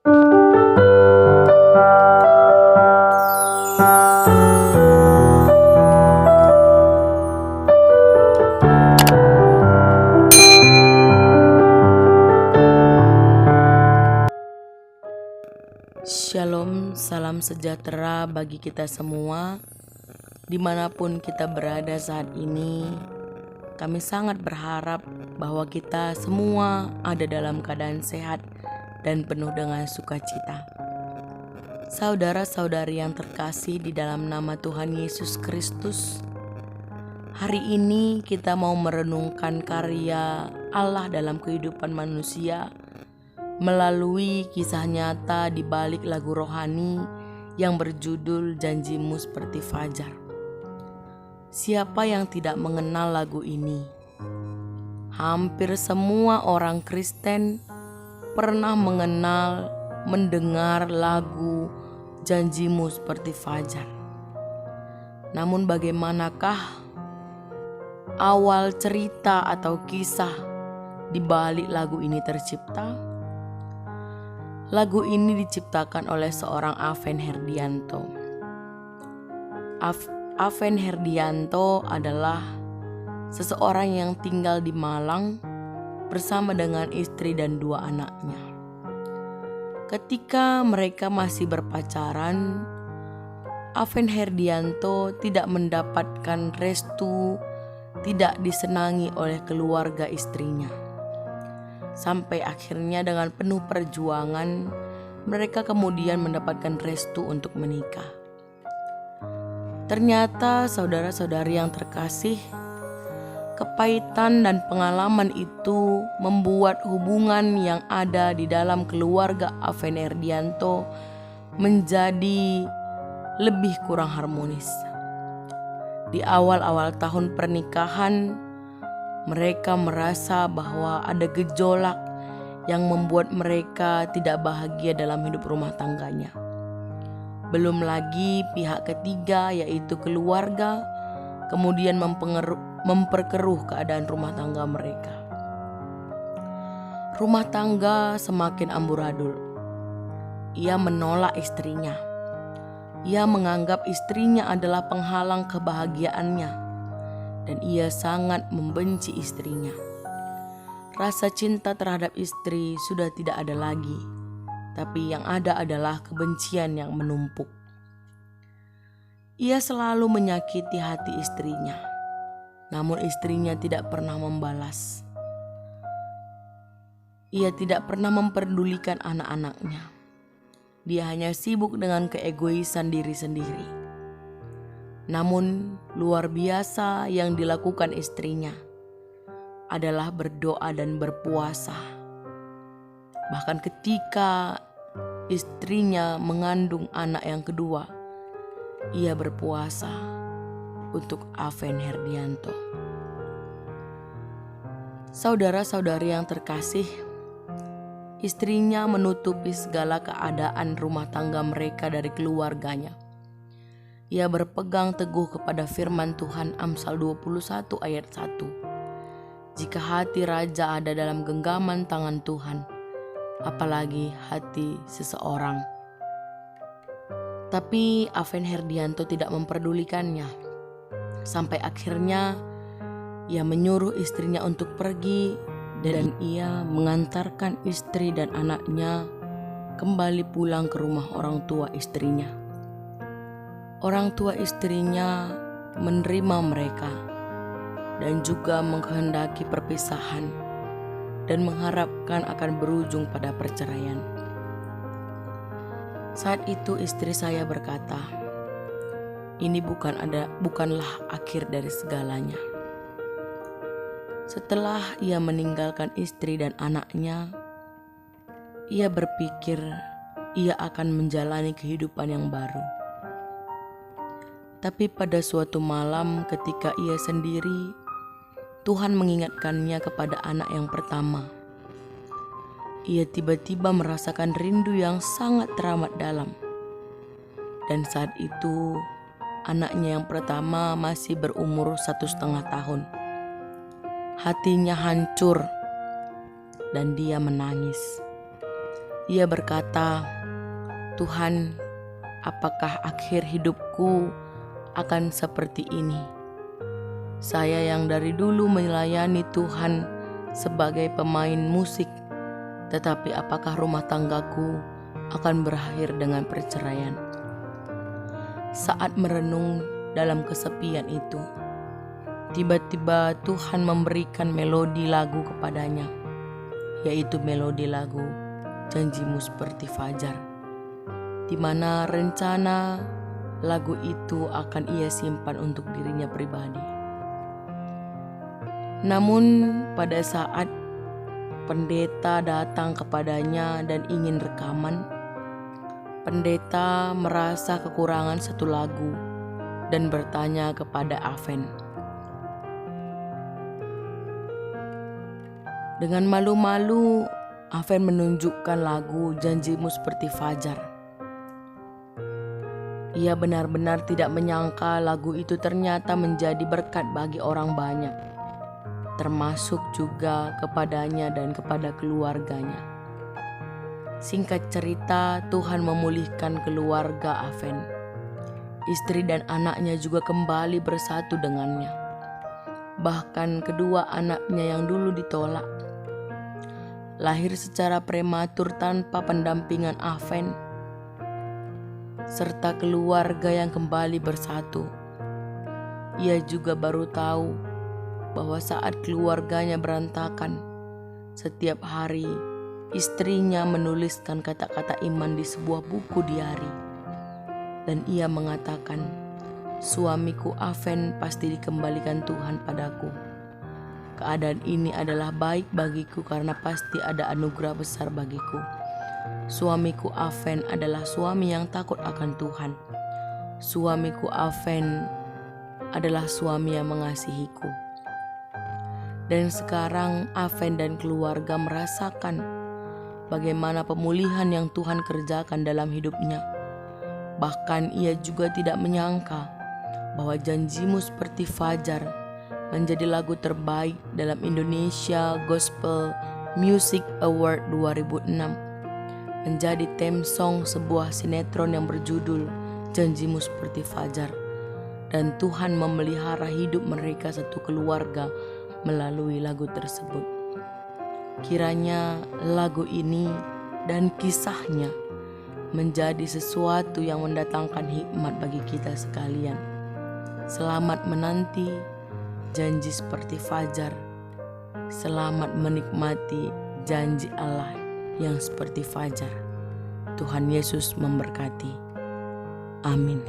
Shalom, salam sejahtera bagi kita semua. Dimanapun kita berada saat ini, kami sangat berharap bahwa kita semua ada dalam keadaan sehat dan penuh dengan sukacita. Saudara-saudari yang terkasih di dalam nama Tuhan Yesus Kristus, hari ini kita mau merenungkan karya Allah dalam kehidupan manusia melalui kisah nyata di balik lagu rohani yang berjudul Janjimu Seperti Fajar. Siapa yang tidak mengenal lagu ini? Hampir semua orang Kristen pernah mendengar lagu Janjimu Seperti Fajar. Namun bagaimanakah awal cerita atau kisah di balik lagu ini tercipta? Lagu ini diciptakan oleh seorang Aven Herdianto. Aven Herdianto adalah seseorang yang tinggal di Malang bersama dengan istri dan 2 anaknya. Ketika mereka masih berpacaran, Aven Herdianto tidak mendapatkan restu, tidak disenangi oleh keluarga istrinya. Sampai akhirnya dengan penuh perjuangan, mereka kemudian mendapatkan restu untuk menikah. Ternyata saudara-saudari yang terkasih, kepahitan dan pengalaman itu membuat hubungan yang ada di dalam keluarga Aven Herdianto menjadi lebih kurang harmonis. Di awal-awal tahun pernikahan, mereka merasa bahwa ada gejolak yang membuat mereka tidak bahagia dalam hidup rumah tangganya. Belum lagi pihak ketiga yaitu keluarga kemudian memperkeruh keadaan rumah tangga mereka. Rumah tangga semakin amburadul. Ia menolak istrinya. Ia menganggap istrinya adalah penghalang kebahagiaannya. Dan ia sangat membenci istrinya. Rasa cinta terhadap istri sudah tidak ada lagi, tapi yang ada adalah kebencian yang menumpuk. Ia selalu menyakiti hati istrinya, namun istrinya tidak pernah membalas. Ia tidak pernah memperdulikan anak-anaknya. Dia hanya sibuk dengan keegoisan diri sendiri. Namun luar biasa yang dilakukan istrinya adalah berdoa dan berpuasa. Bahkan ketika istrinya mengandung anak yang kedua, ia berpuasa untuk Aven Herdianto. Saudara-saudari yang terkasih, istrinya menutupi segala keadaan rumah tangga mereka dari keluarganya. Ia berpegang teguh kepada firman Tuhan Amsal 21 ayat 1. Jika hati raja ada dalam genggaman tangan Tuhan, apalagi hati seseorang. Tapi Aven Herdianto tidak memperdulikannya. Sampai akhirnya ia menyuruh istrinya untuk pergi dan ia mengantarkan istri dan anaknya kembali pulang ke rumah orang tua istrinya. Orang tua istrinya menerima mereka dan juga menghendaki perpisahan dan mengharapkan akan berujung pada perceraian. Saat itu istri saya berkata, ini bukanlah akhir dari segalanya. Setelah ia meninggalkan istri dan anaknya, ia berpikir ia akan menjalani kehidupan yang baru. Tapi pada suatu malam ketika ia sendiri, Tuhan mengingatkannya kepada anak yang pertama. Ia tiba-tiba merasakan rindu yang sangat teramat dalam. Dan saat itu anaknya yang pertama masih berumur 1,5 tahun. Hatinya hancur dan dia menangis. Ia berkata, "Tuhan, apakah akhir hidupku akan seperti ini? Saya yang dari dulu melayani Tuhan sebagai pemain musik, tetapi apakah rumah tanggaku akan berakhir dengan perceraian?" Saat merenung dalam kesepian itu, tiba-tiba Tuhan memberikan melodi lagu kepadanya, yaitu melodi lagu Janjimu Seperti Fajar, di mana rencana lagu itu akan ia simpan untuk dirinya pribadi. Namun pada saat pendeta datang kepadanya dan ingin rekaman, pendeta merasa kekurangan satu lagu dan bertanya kepada Aven. Dengan malu-malu, Aven menunjukkan lagu Janjimu Seperti Fajar. Ia benar-benar tidak menyangka lagu itu ternyata menjadi berkat bagi orang banyak, termasuk juga kepadanya dan kepada keluarganya. Singkat cerita, Tuhan memulihkan keluarga Aven. Istri dan anaknya juga kembali bersatu dengannya. Bahkan kedua anaknya yang dulu ditolak, lahir secara prematur tanpa pendampingan Aven, serta keluarga yang kembali bersatu. Ia juga baru tahu bahwa saat keluarganya berantakan, setiap hari istrinya menuliskan kata-kata iman di sebuah buku diari. Dan ia mengatakan, "Suamiku Aven pasti dikembalikan Tuhan padaku. Keadaan ini adalah baik bagiku karena pasti ada anugerah besar bagiku. Suamiku Aven adalah suami yang takut akan Tuhan. Suamiku Aven adalah suami yang mengasihiku." Dan sekarang Aven dan keluarga merasakan bagaimana pemulihan yang Tuhan kerjakan dalam hidupnya. Bahkan ia juga tidak menyangka bahwa Janjimu Seperti Fajar menjadi lagu terbaik dalam Indonesia Gospel Music Award 2006, menjadi theme song sebuah sinetron yang berjudul Janjimu Seperti Fajar. Dan Tuhan memelihara hidup mereka satu keluarga melalui lagu tersebut. Kiranya lagu ini dan kisahnya menjadi sesuatu yang mendatangkan hikmat bagi kita sekalian. Selamat menanti janji seperti fajar. Selamat menikmati janji Allah yang seperti fajar. Tuhan Yesus memberkati. Amin.